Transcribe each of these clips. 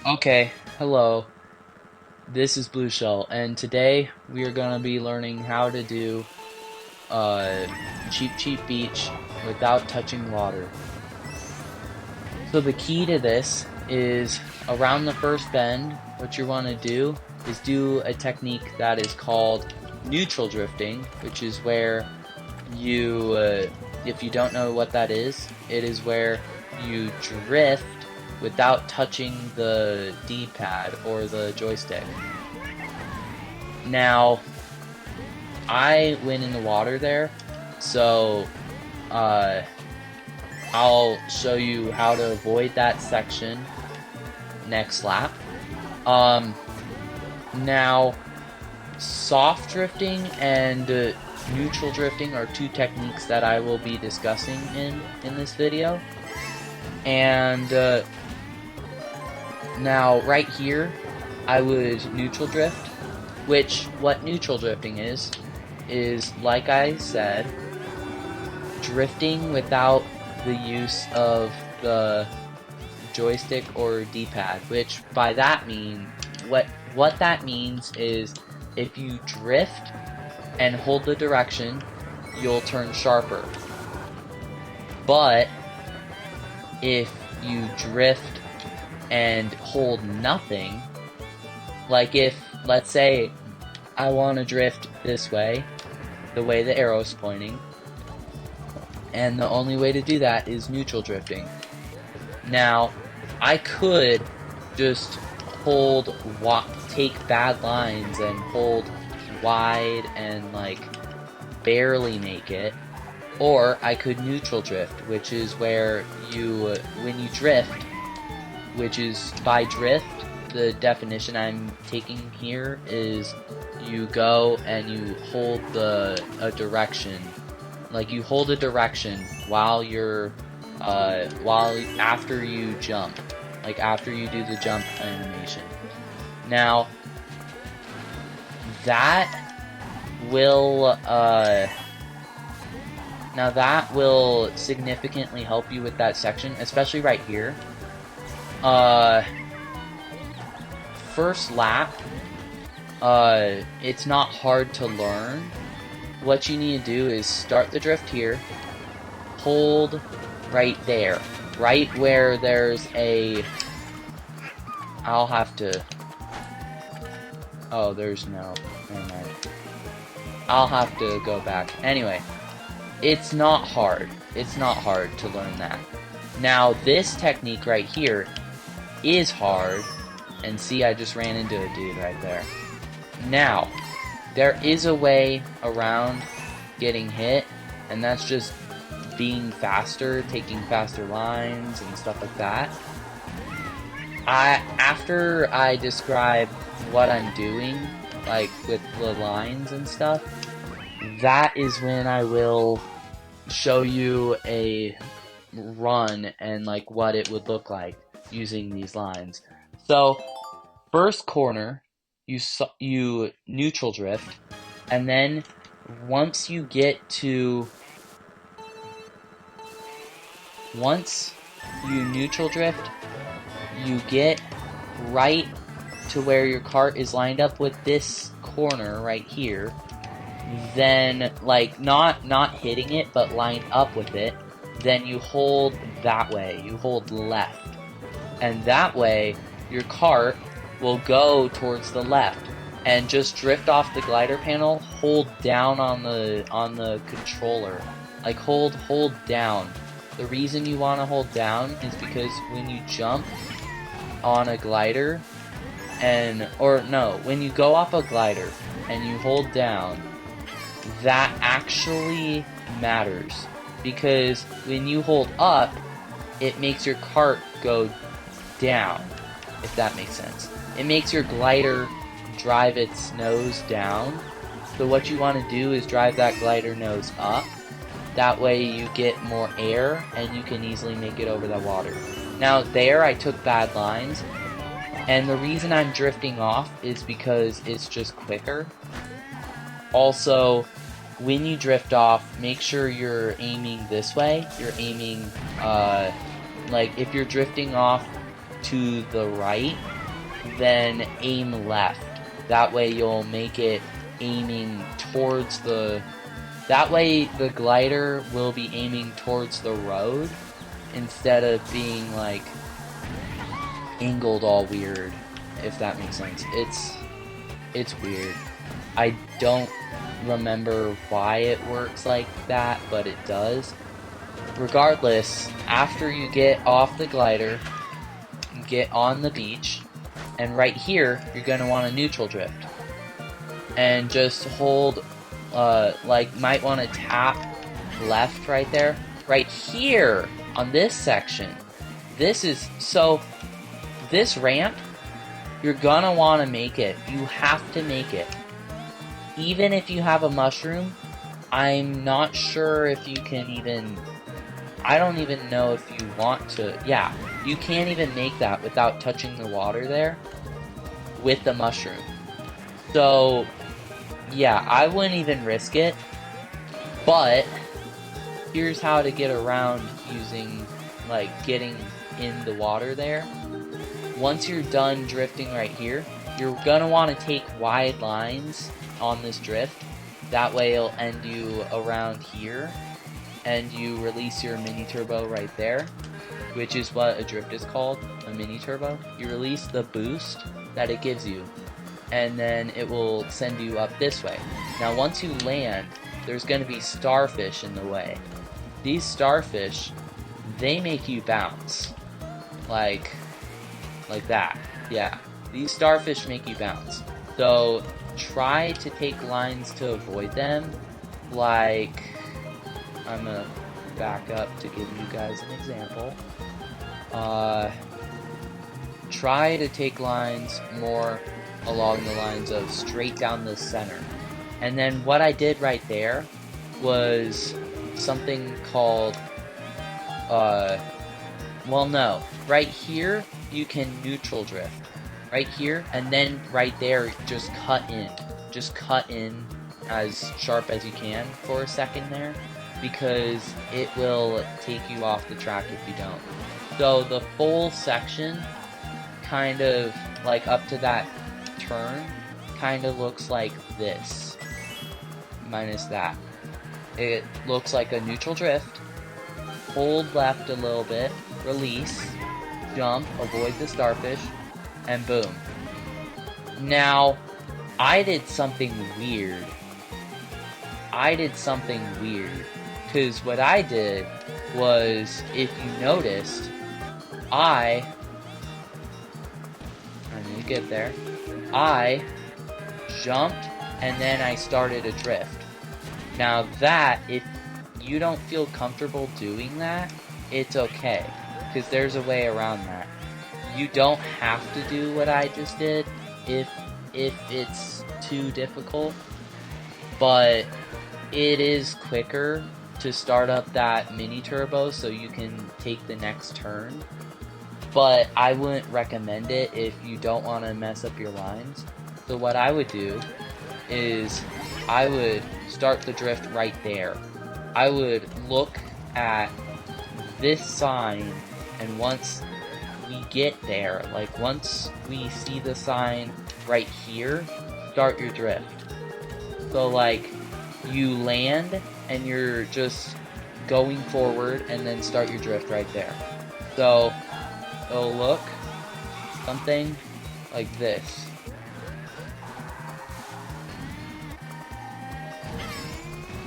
Okay, hello. This is Blushell, and today we are gonna be learning how to do uh, cheap beach without touching water. So the key to this is around the first bend. What you want to do is do a technique that is called neutral drifting, which is where if you don't know what that is, it is where you drift without touching the D-pad or the joystick. Now, I went in the water there, so I'll show you how to avoid that section next lap. Now, soft drifting and neutral drifting are two techniques that I will be discussing in this video. And now, right here, I would neutral drift, which what neutral drifting is like I said, drifting without the use of the joystick or D-pad, which by that mean what that means is if you drift and hold the direction, you'll turn sharper. But if you drift and hold nothing, like if, let's say, I want to drift this way, the way the arrow is pointing, and the only way to do that is neutral drifting. Now, I could just take bad lines and hold wide and like barely make it, or I could neutral drift, which is where when you drift, which is by drift, the definition I'm taking here is you go and you hold a direction, like you hold a direction while after you jump, like after you do the jump animation. Now that will significantly help you with that section, especially right here. First lap, it's not hard to learn. What you need to do is start the drift here, hold right there, right where there's a, there's no, never mind. I'll have to go back. Anyway, it's not hard. It's not hard to learn that. Now, this technique right here is hard, and see, I just ran into a dude right there. Now, there is a way around getting hit, and that's just being faster, taking faster lines and stuff like that. After I describe what I'm doing, like with the lines and stuff, that is when I will show you a run and like what it would look like using these lines. So, first corner, you neutral drift, and then once you neutral drift, you get right to where your cart is lined up with this corner right here. Then, like, not hitting it, but lined up with it. Then you hold that way. You hold left, and that way your cart will go towards the left, and just drift off the glider panel. Hold down on the controller, like hold down. The reason you want to hold down is because when you jump on a glider, when you go off a glider and you hold down, that actually matters, because when you hold up, it makes your cart go down, if that makes sense. It makes your glider drive its nose down. So what you want to do is drive that glider nose up. That way you get more air and you can easily make it over the water. Now there I took bad lines, and the reason I'm drifting off is because it's just quicker. Also, when you drift off, make sure you're aiming this way. You're aiming, like if you're drifting off to the right, then aim left. That way you'll make it aiming towards that way the glider will be aiming towards the road instead of being like angled all weird, if that makes sense. It's weird. I don't remember why it works like that, but it does. Regardless, after you get off the glider, get on the beach, and right here, you're going to want a neutral drift. And just hold, might want to tap left right there. Right here, on this section, this ramp, you're going to want to make it. You have to make it. Even if you have a mushroom, I'm not sure if you can even... I don't even know if you want to... Yeah, you can't even make that without touching the water there with the mushroom. So, yeah, I wouldn't even risk it. But, here's how to get around using, like, getting in the water there. Once you're done drifting right here, you're gonna want to take wide lines on this drift. That way it'll end you around here, and you release your mini turbo right there, which is what a drift is called, a mini turbo. You release the boost that it gives you, and then it will send you up this way. Now once you land, there's going to be starfish in the way. These starfish, they make you bounce. Like that. Yeah. These starfish make you bounce. So try to take lines to avoid them. Like, I'm gonna back up to give you guys an example. Try to take lines more along the lines of straight down the center. And then what I did right there was something called, well no, right here you can neutral drift. Right here, and then right there, just cut in. Just cut in as sharp as you can for a second there, because it will take you off the track if you don't. So the full section, kind of like up to that turn, kind of looks like this, minus that. It looks like a neutral drift. Hold left a little bit, release, jump, avoid the starfish, and boom. Now, I did something weird. Because what I did was, if you noticed, I need to get there. I jumped, and then I started a drift. Now that, if you don't feel comfortable doing that, it's okay. Because there's a way around that. You don't have to do what I just did if it's too difficult, but it is quicker to start up that mini turbo so you can take the next turn. But I wouldn't recommend it if you don't want to mess up your lines. So what I would do is I would start the drift right there. I would look at this sign, and once we get there, like once we see the sign right here, start your drift. So like you land and you're just going forward, and then start your drift right there. So it'll look something like this.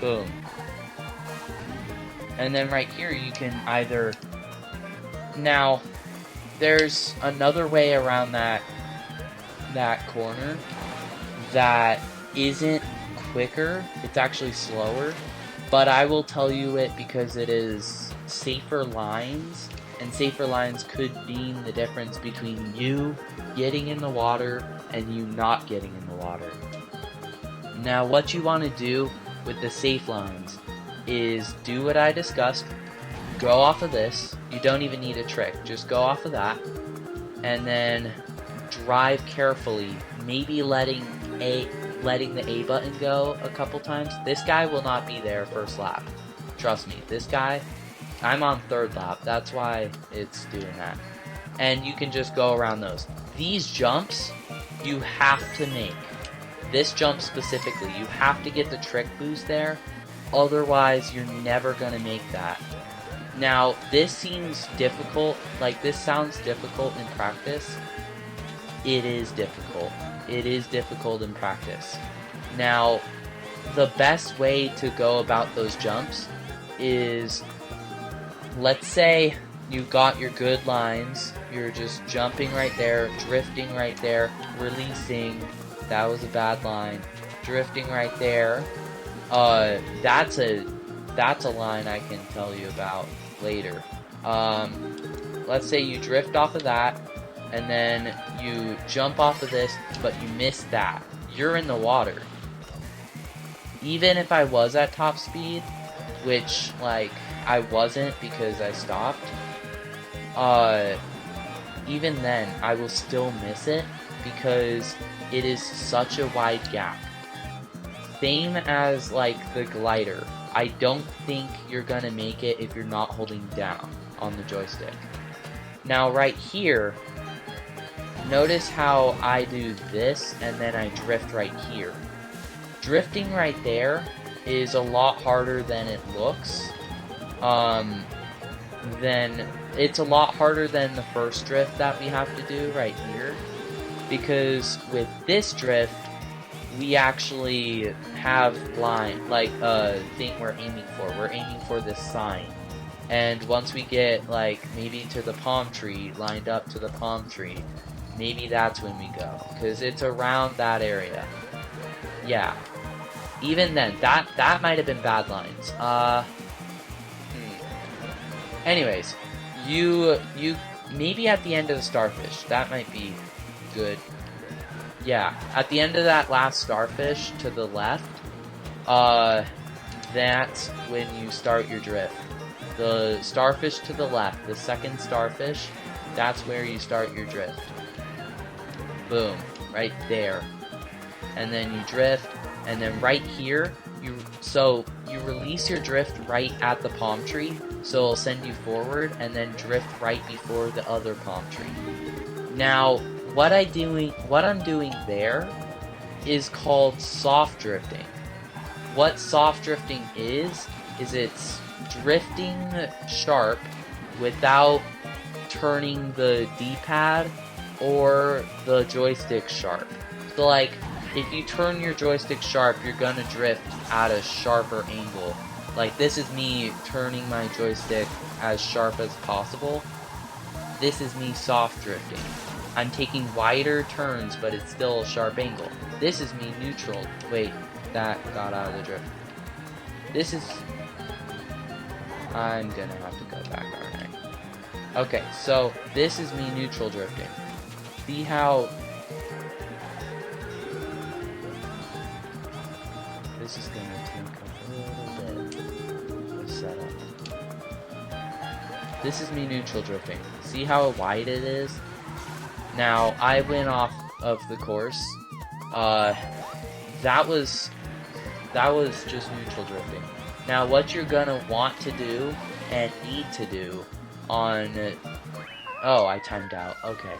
Boom. And then right here you can either... Now, there's another way around that corner that isn't quicker, it's actually slower, but I will tell you it because it is safer lines, and safer lines could mean the difference between you getting in the water and you not getting in the water. Now what you want to do with the safe lines is do what I discussed. Go off of this. You don't even need a trick. Just go off of that. And then drive carefully. Maybe letting the A button go a couple times. This guy will not be there first lap. Trust me. This guy, I'm on third lap. That's why it's doing that. and you can just go around those. These jumps, you have to make. This jump specifically, you have to get the trick boost there, otherwise you're never gonna make that. Now, this seems difficult, like this sounds difficult in practice. It is difficult. It is difficult in practice. Now, the best way to go about those jumps is, let's say you've got your good lines, you're just jumping right there, drifting right there, releasing, that was a bad line, drifting right there. That's a line I can tell you about later. Let's say you drift off of that, and then you jump off of this, but you miss that. You're in the water. Even if I was at top speed, which, like, I wasn't because I stopped, even then, I will still miss it because it is such a wide gap. Same as, like, the glider. I don't think you're gonna make it if you're not holding down on the joystick. Now, right here, notice how I do this and then I drift right here. Drifting right there is a lot harder than it looks. It's a lot harder than the first drift that we have to do right here, because with this drift we actually have line, like a thing we're aiming for. We're aiming for this sign, and once we get like maybe to the palm tree, lined up to the palm tree, maybe that's when we go, because it's around that area. Yeah, even then, that might have been bad lines. Anyways, you maybe at the end of the starfish, that might be good. Yeah, at the end of that last starfish to the left, that's when you start your drift. The starfish to the left, the second starfish, that's where you start your drift. Boom, right there. And then you drift, and then right here, you release your drift right at the palm tree, so it'll send you forward, and then drift right before the other palm tree. Now, what I'm doing there is called soft drifting. What soft drifting is it's drifting sharp without turning the D-pad or the joystick sharp. So like, if you turn your joystick sharp, you're gonna drift at a sharper angle. Like, this is me turning my joystick as sharp as possible. This is me soft drifting. I'm taking wider turns, but it's still a sharp angle. This is me neutral. Wait, that got out of the drift. This is... I'm gonna have to go back, aren't I? Okay, so this is me neutral drifting. See how... This is gonna take a little bit to set up. This is me neutral drifting. See how wide it is? Now, I went off of the course. That was just neutral drifting. Now, what you're gonna want to do and need to do on... Oh, I timed out. Okay.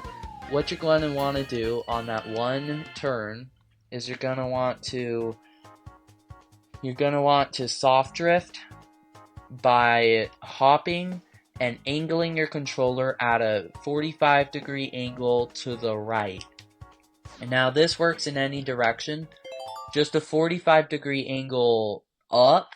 What you're gonna want to do on that one turn is you're gonna want to soft drift by hopping and angling your controller at a 45-degree angle to the right. And now this works in any direction. Just a 45-degree angle up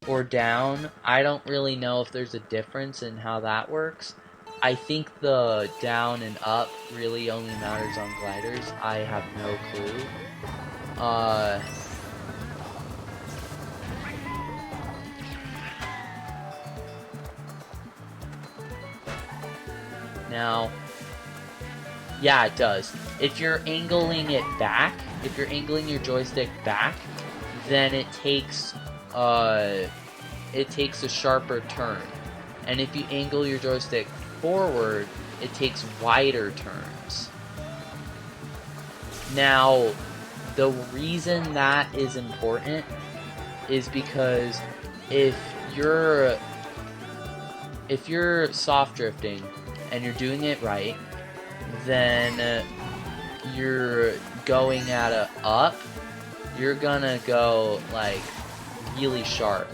or down. I don't really know if there's a difference in how that works. I think the down and up really only matters on gliders. I have no clue. Now, yeah, it does. If you're angling it back, if you're angling your joystick back, then it takes a sharper turn. And if you angle your joystick forward, it takes wider turns. Now, the reason that is important is because if you're soft drifting and you're doing it right, then you're going at a up, you're gonna go like really sharp.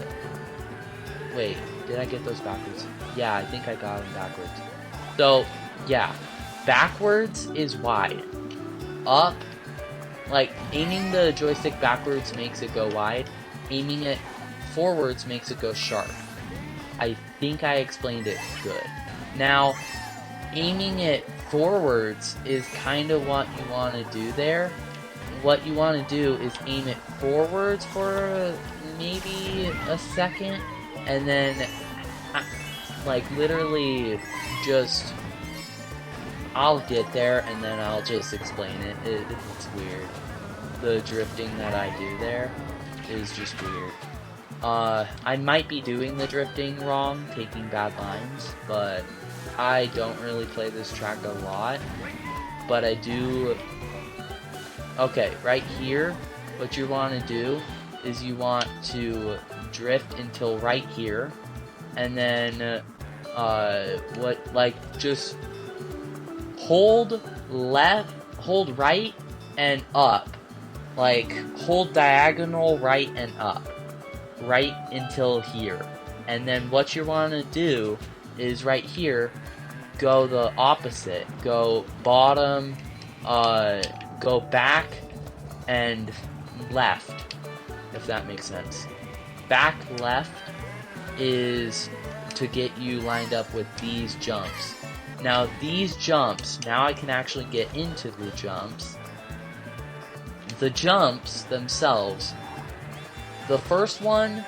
Wait, did I get those backwards? Yeah, I think I got them backwards. So yeah, backwards is wide. Up, like aiming the joystick backwards makes it go wide. Aiming it forwards makes it go sharp. I think I explained it good. Now, aiming it forwards is kind of what you want to do there. What you want to do is aim it forwards for maybe a second, and then like literally just, I'll get there and then I'll just explain it. It's weird. The drifting that I do there is just weird. I might be doing the drifting wrong, taking bad lines, but I don't really play this track a lot. But I do. Okay, right here, what you want to do is you want to drift until right here, and then just hold left, hold right and up. Like hold diagonal right and up. Right until here. And then what you want to do is right here, go the opposite. Go bottom, go back and left, if that makes sense. Back left is to get you lined up with these jumps. Now these jumps, now I can actually get into the jumps. The jumps themselves, the first one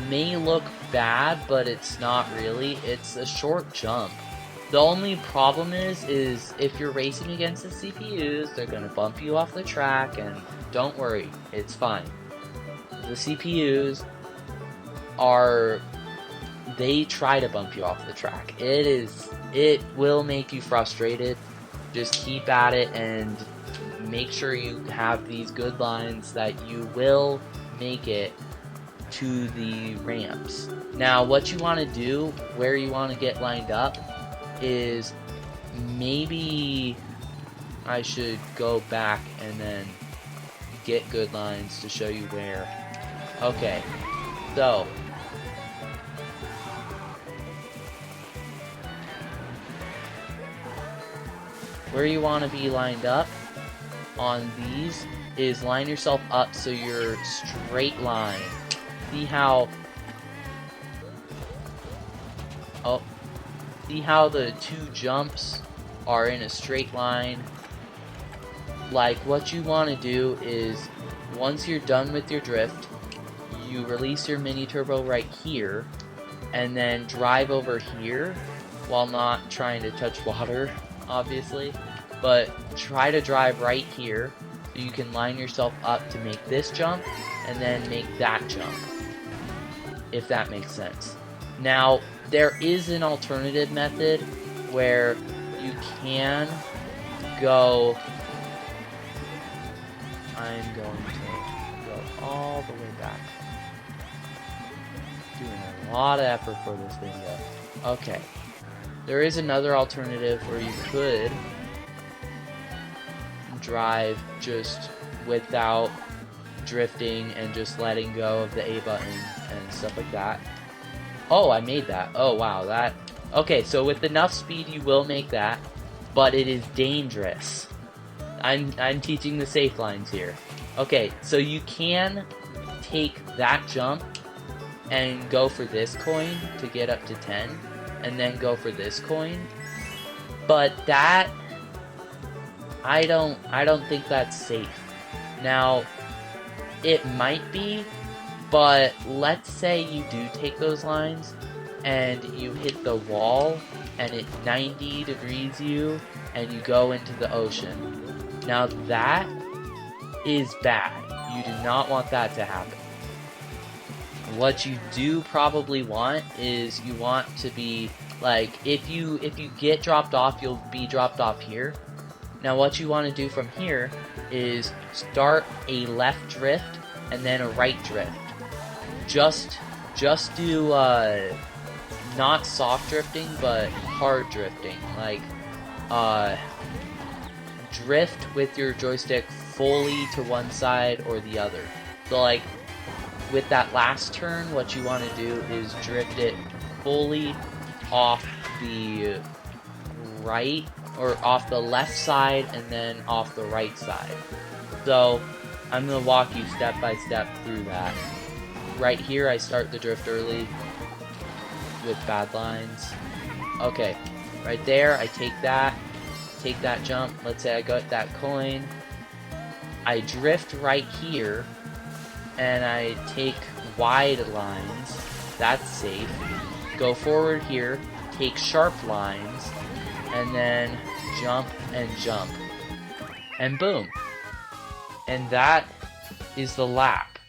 may look bad, but it's not really. It's a short jump. The only problem is if you're racing against the CPUs, they're gonna bump you off the track, and don't worry, it's fine. The CPUs they try to bump you off the track. It will make you frustrated. Just keep at it and make sure you have these good lines that you will make it to the ramps. Now what you want to do, where you want to get lined up, is maybe I should go back and then get good lines to show you where. Okay, so where you want to be lined up on these is line yourself up so you're straight line. See how the two jumps are in a straight line? Like what you want to do is once you're done with your drift, you release your mini turbo right here and then drive over here while not trying to touch water, obviously, but try to drive right here so you can line yourself up to make this jump and then make that jump, if that makes sense. Now there is an alternative method where you can go, I'm going to go all the way back, doing a lot of effort for this video. Okay, there is another alternative where you could drive just without drifting and just letting go of the A button and stuff like that. Oh, I made that. Oh wow, that. Okay, so with enough speed you will make that, but it is dangerous. I'm teaching the safe lines here. Okay, so you can take that jump and go for this coin to get up to 10, and then go for this coin. But that, I don't think that's safe. Now, it might be, but let's say you do take those lines and you hit the wall and it 90 degrees you and you go into the ocean. Now that is bad. You do not want that to happen. What you do probably want is you want to be like, if you get dropped off, you'll be dropped off here. Now what you want to do from here is start a left drift and then a right drift. Just do not soft drifting, but hard drifting, like drift with your joystick fully to one side or the other. So like with that last turn, what you want to do is drift it fully off the right, or off the left side and then off the right side. So I'm going to walk you step by step through that. Right here I start the drift early with bad lines. Okay, right there I take that jump. Let's say I got that coin. I drift right here and I take wide lines. That's safe. Go forward here, take sharp lines, and then jump and jump. And boom. And that is the lap.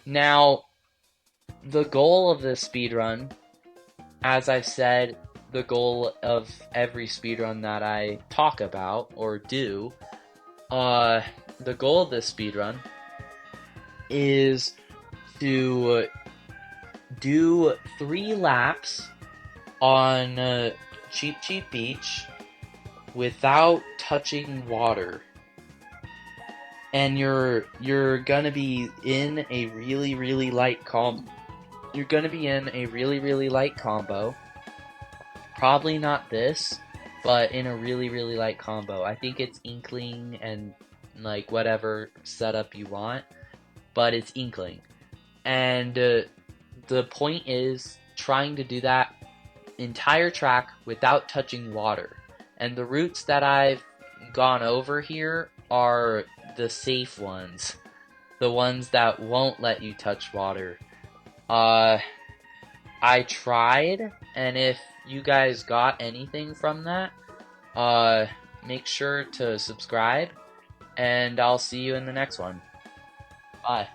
Now, the goal of this speedrun, as I've said, the goal of every speedrun that I talk about or do, the goal of this speedrun is to do 3 laps on Cheap Cheap Beach without touching water. And you're gonna be in a really light combo. You're gonna be in a really light combo. Probably not this, but in a really light combo. I think it's Inkling and like whatever setup you want, but it's Inkling. And the point is trying to do that entire track without touching water. And the routes that I've gone over here are the safe ones, the ones that won't let you touch water. I tried, and if you guys got anything from that, make sure to subscribe, and I'll see you in the next one. Bye.